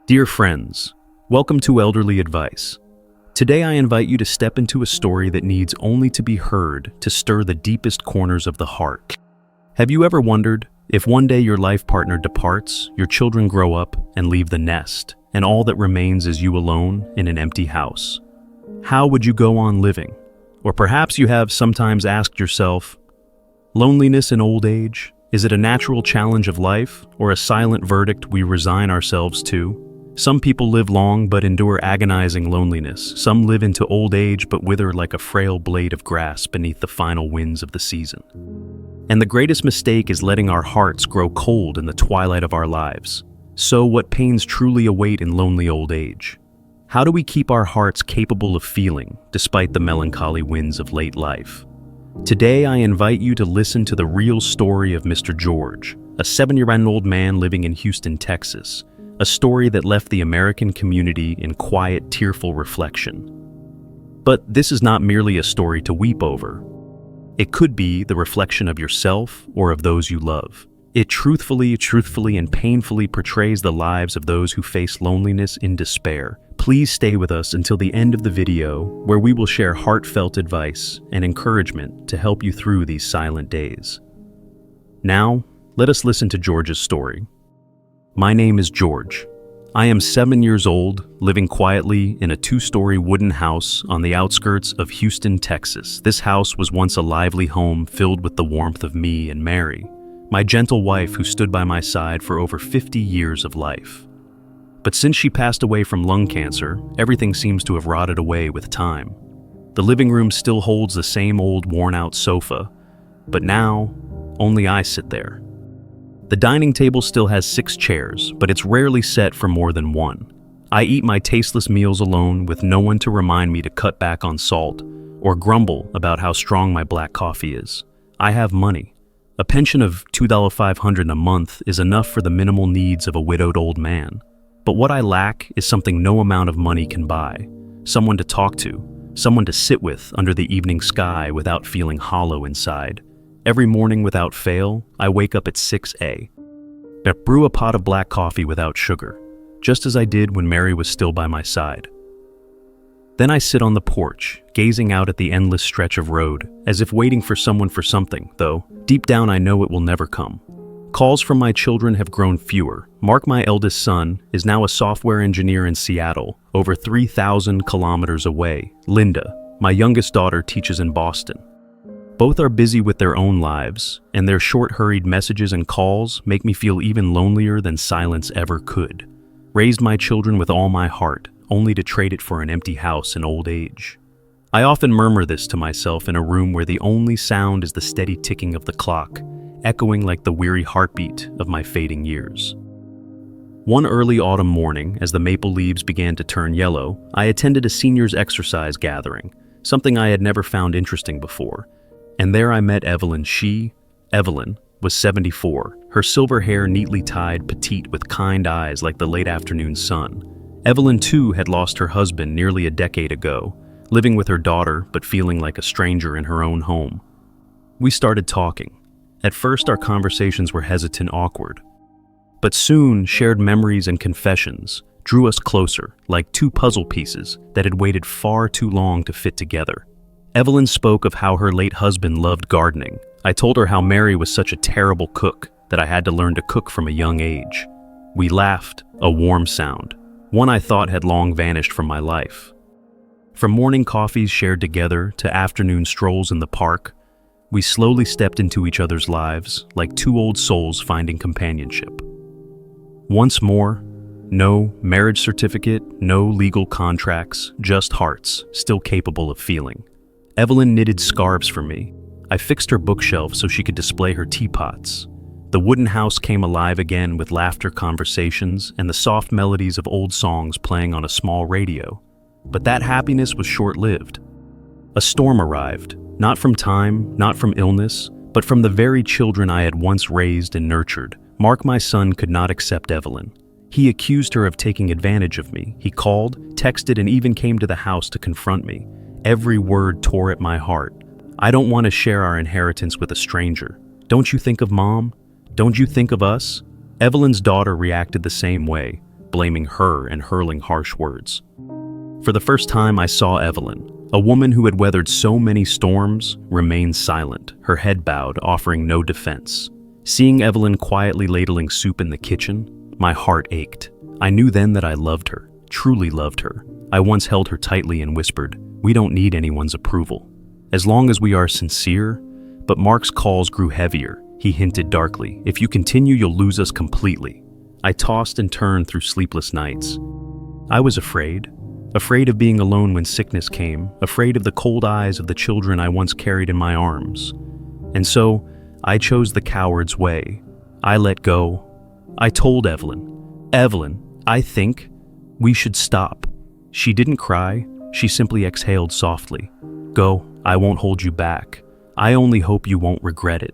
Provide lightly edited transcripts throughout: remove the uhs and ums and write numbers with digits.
Dear friends, welcome to Elderly Advice. Today I invite you to step into a story that needs only to be heard to stir the deepest corners of the heart. Have you ever wondered if one day your life partner departs, your children grow up and leave the nest, and all that remains is you alone in an empty house? How would you go on living? Or perhaps you have sometimes asked yourself, loneliness in old age, is it a natural challenge of life or a silent verdict we resign ourselves to? Some people live long but endure agonizing loneliness. Some live into old age but wither like a frail blade of grass beneath the final winds of the season. And the greatest mistake is letting our hearts grow cold in the twilight of our lives. So what pains truly await in lonely old age? How do we keep our hearts capable of feeling despite the melancholy winds of late life? Today I invite you to listen to the real story of Mr. George, a 7-year-old man living in Houston, Texas. A story that left the American community in quiet, tearful reflection. But this is not merely a story to weep over. It could be the reflection of yourself or of those you love. It truthfully, and painfully portrays the lives of those who face loneliness in despair. Please stay with us until the end of the video, where we will share heartfelt advice and encouragement to help you through these silent days. Now, let us listen to George's story. My name is George. I am 7 years old, living quietly in a 2-story wooden house on the outskirts of Houston, Texas. This house was once a lively home filled with the warmth of me and Mary, my gentle wife who stood by my side for over 50 years of life. But since she passed away from lung cancer, everything seems to have rotted away with time. The living room still holds the same old worn-out sofa, but now only I sit there. The dining table still has 6 chairs, but it's rarely set for more than one. I eat my tasteless meals alone with no one to remind me to cut back on salt or grumble about how strong my black coffee is. I have money. A pension of $2,500 a month is enough for the minimal needs of a widowed old man. But what I lack is something no amount of money can buy. Someone to talk to, someone to sit with under the evening sky without feeling hollow inside. Every morning without fail, I wake up at 6 a.m. I brew a pot of black coffee without sugar, just as I did when Mary was still by my side. Then I sit on the porch, gazing out at the endless stretch of road, as if waiting for someone for something, though deep down I know it will never come. Calls from my children have grown fewer. Mark, my eldest son, is now a software engineer in Seattle, over 3,000 kilometers away. Linda, my youngest daughter, teaches in Boston. Both are busy with their own lives, and their short, hurried messages and calls make me feel even lonelier than silence ever could. Raised my children with all my heart, only to trade it for an empty house in old age. I often murmur this to myself in a room where the only sound is the steady ticking of the clock, echoing like the weary heartbeat of my fading years. One early autumn morning, as the maple leaves began to turn yellow, I attended a seniors' exercise gathering, something I had never found interesting before. And there I met Evelyn. Evelyn, was 74, her silver hair neatly tied, petite with kind eyes like the late afternoon sun. Evelyn, too, had lost her husband nearly a decade ago, living with her daughter but feeling like a stranger in her own home. We started talking. At first, our conversations were hesitant, awkward. But soon, shared memories and confessions drew us closer, like 2 puzzle pieces that had waited far too long to fit together. Evelyn spoke of how her late husband loved gardening. I told her how Mary was such a terrible cook that I had to learn to cook from a young age. We laughed, a warm sound, one I thought had long vanished from my life. From morning coffees shared together to afternoon strolls in the park, we slowly stepped into each other's lives like 2 old souls finding companionship. Once more, no marriage certificate, no legal contracts, just hearts still capable of feeling. Evelyn knitted scarves for me. I fixed her bookshelf so she could display her teapots. The wooden house came alive again with laughter, conversations, and the soft melodies of old songs playing on a small radio. But that happiness was short-lived. A storm arrived, not from time, not from illness, but from the very children I had once raised and nurtured. Mark, my son, could not accept Evelyn. He accused her of taking advantage of me. He called, texted, and even came to the house to confront me. Every word tore at my heart. I don't want to share our inheritance with a stranger. Don't you think of Mom? Don't you think of us? Evelyn's daughter reacted the same way, blaming her and hurling harsh words. For the first time, I saw Evelyn, a woman who had weathered so many storms, remain silent, her head bowed, offering no defense. Seeing Evelyn quietly ladling soup in the kitchen, my heart ached. I knew then that I loved her, truly loved her. I once held her tightly and whispered, "We don't need anyone's approval, as long as we are sincere." But Mark's calls grew heavier. He hinted darkly, "If you continue, you'll lose us completely." I tossed and turned through sleepless nights. I was afraid of being alone when sickness came, afraid of the cold eyes of the children I once carried in my arms. And so, I chose the coward's way. I let go. I told Evelyn, I think we should stop." She didn't cry, she simply exhaled softly. "Go, I won't hold you back. I only hope you won't regret it."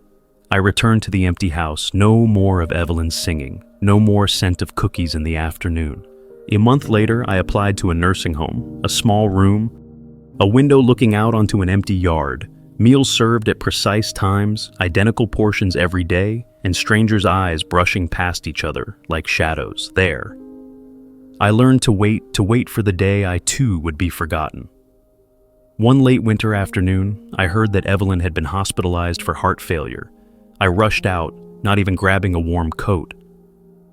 I returned to the empty house, no more of Evelyn's singing, no more scent of cookies in the afternoon. A month later, I applied to a nursing home, a small room, a window looking out onto an empty yard, meals served at precise times, identical portions every day, and strangers' eyes brushing past each other like shadows there. I learned to wait for the day I too would be forgotten. One late winter afternoon, I heard that Evelyn had been hospitalized for heart failure. I rushed out, not even grabbing a warm coat.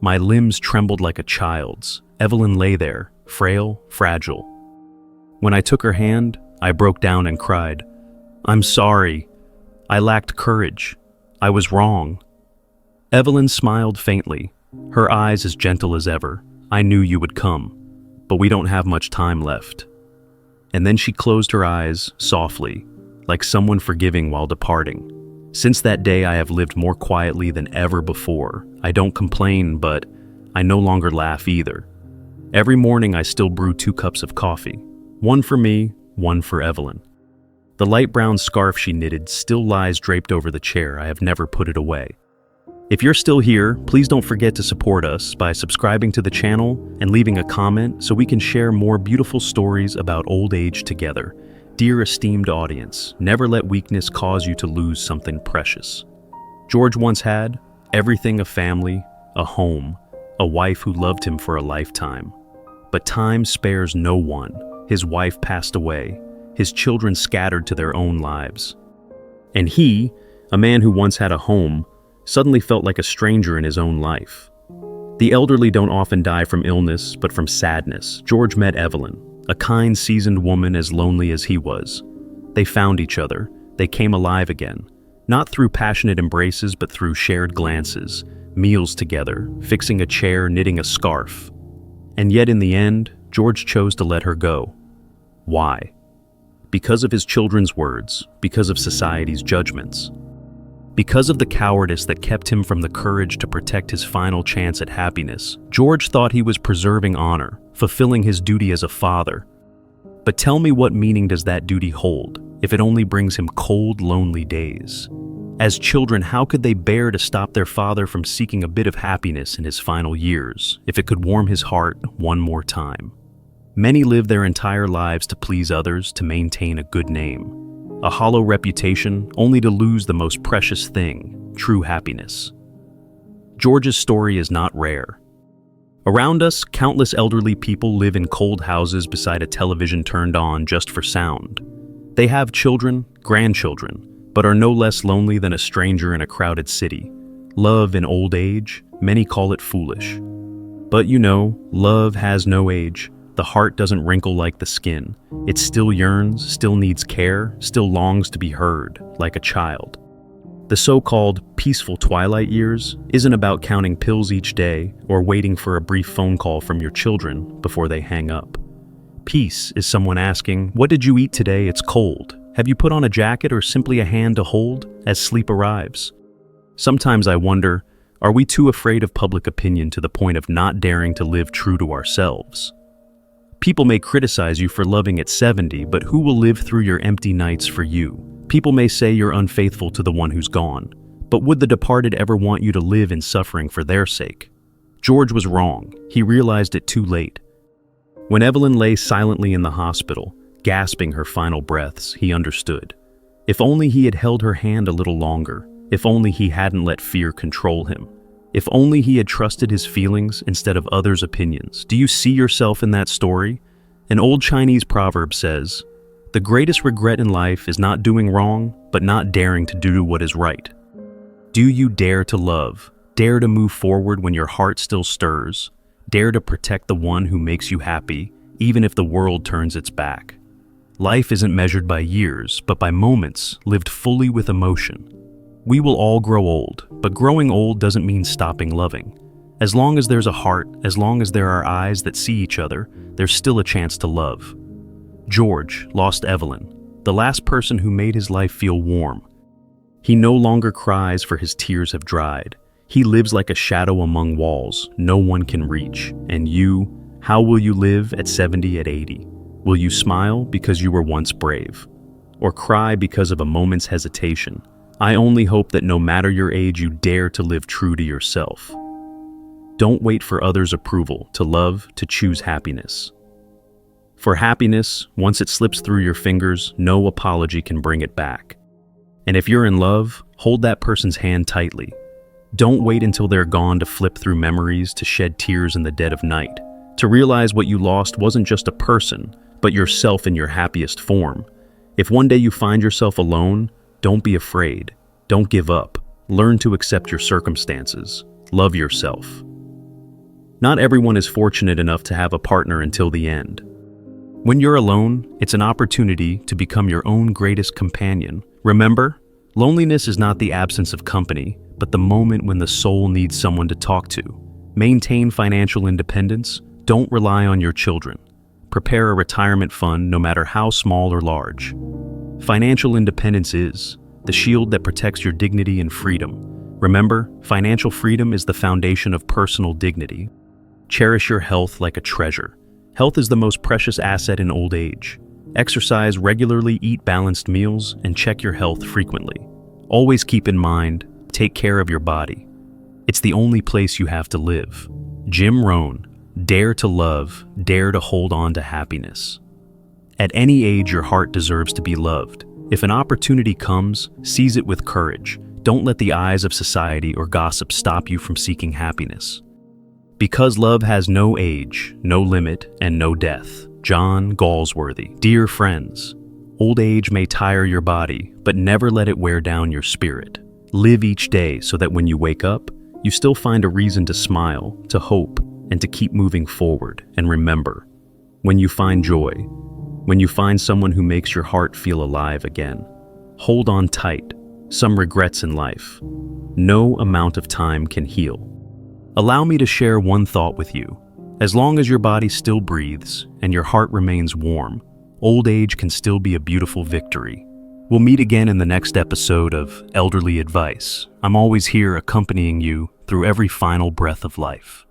My limbs trembled like a child's. Evelyn lay there, frail, fragile. When I took her hand, I broke down and cried, "I'm sorry. I lacked courage. I was wrong." Evelyn smiled faintly, her eyes as gentle as ever. "I knew you would come, but we don't have much time left." And then she closed her eyes softly, like someone forgiving while departing. Since that day, I have lived more quietly than ever before. I don't complain, but I no longer laugh either. Every morning, I still brew 2 cups of coffee, one for me, one for Evelyn. The light brown scarf she knitted still lies draped over the chair. I have never put it away. If you're still here, please don't forget to support us by subscribing to the channel and leaving a comment so we can share more beautiful stories about old age together. Dear esteemed audience, never let weakness cause you to lose something precious. George once had everything: a family, a home, a wife who loved him for a lifetime. But time spares no one. His wife passed away, his children scattered to their own lives. And he, a man who once had a home, suddenly felt like a stranger in his own life. The elderly don't often die from illness, but from sadness. George met Evelyn, a kind, seasoned woman as lonely as he was. They found each other. They came alive again, not through passionate embraces, but through shared glances, meals together, fixing a chair, knitting a scarf. And yet in the end, George chose to let her go. Why? Because of his children's words, because of society's judgments. Because of the cowardice that kept him from the courage to protect his final chance at happiness. George thought he was preserving honor, fulfilling his duty as a father. But tell me, what meaning does that duty hold, if it only brings him cold, lonely days? As children, how could they bear to stop their father from seeking a bit of happiness in his final years, if it could warm his heart one more time? Many live their entire lives to please others, to maintain a good name. A hollow reputation, only to lose the most precious thing, true happiness. George's story is not rare. Around us, countless elderly people live in cold houses beside a television turned on just for sound. They have children, grandchildren, but are no less lonely than a stranger in a crowded city. Love in old age, many call it foolish. But you know, love has no age. The heart doesn't wrinkle like the skin. It still yearns, still needs care, still longs to be heard, like a child. The so-called peaceful twilight years isn't about counting pills each day or waiting for a brief phone call from your children before they hang up. Peace is someone asking, "What did you eat today? It's cold. Have you put on a jacket or simply a hand to hold as sleep arrives?" Sometimes I wonder, are we too afraid of public opinion to the point of not daring to live true to ourselves? People may criticize you for loving at 70, but who will live through your empty nights for you? People may say you're unfaithful to the one who's gone, but would the departed ever want you to live in suffering for their sake? George was wrong. He realized it too late. When Evelyn lay silently in the hospital, gasping her final breaths, he understood. If only he had held her hand a little longer, if only he hadn't let fear control him, If only he had trusted his feelings instead of others' opinions. Do you see yourself in that story? An old Chinese proverb says, "The greatest regret in life is not doing wrong, but not daring to do what is right." Do you dare to love? Dare to move forward when your heart still stirs? Dare to protect the one who makes you happy, even if the world turns its back? Life isn't measured by years, but by moments lived fully with emotion. We will all grow old, but growing old doesn't mean stopping loving. As long as there's a heart, as long as there are eyes that see each other, there's still a chance to love. George lost Evelyn, the last person who made his life feel warm. He no longer cries for his tears have dried. He lives like a shadow among walls no one can reach. And you, how will you live at 70, at 80? Will you smile because you were once brave? Or cry because of a moment's hesitation? I only hope that no matter your age, you dare to live true to yourself. Don't wait for others' approval to love, to choose happiness. For happiness, once it slips through your fingers, no apology can bring it back. And if you're in love, hold that person's hand tightly. Don't wait until they're gone to flip through memories, to shed tears in the dead of night, to realize what you lost wasn't just a person, but yourself in your happiest form. If one day you find yourself alone, don't be afraid. Don't give up. Learn to accept your circumstances. Love yourself. Not everyone is fortunate enough to have a partner until the end. When you're alone, it's an opportunity to become your own greatest companion. Remember, loneliness is not the absence of company, but the moment when the soul needs someone to talk to. Maintain financial independence. Don't rely on your children. Prepare a retirement fund, no matter how small or large. Financial independence is the shield that protects your dignity and freedom. Remember, financial freedom is the foundation of personal dignity. Cherish your health like a treasure. Health is the most precious asset in old age. Exercise regularly, eat balanced meals, and check your health frequently. Always keep in mind, take care of your body. It's the only place you have to live. Jim Rohn, dare to love, dare to hold on to happiness. At any age, your heart deserves to be loved. If an opportunity comes, seize it with courage. Don't let the eyes of society or gossip stop you from seeking happiness. Because love has no age, no limit, and no death. John Galsworthy. Dear friends, old age may tire your body, but never let it wear down your spirit. Live each day so that when you wake up, you still find a reason to smile, to hope, and to keep moving forward. And remember, when you find joy, when you find someone who makes your heart feel alive again, hold on tight. Some regrets in life, no amount of time can heal. Allow me to share one thought with you. As long as your body still breathes and your heart remains warm, old age can still be a beautiful victory. We'll meet again in the next episode of Elderly Advice. I'm always here accompanying you through every final breath of life.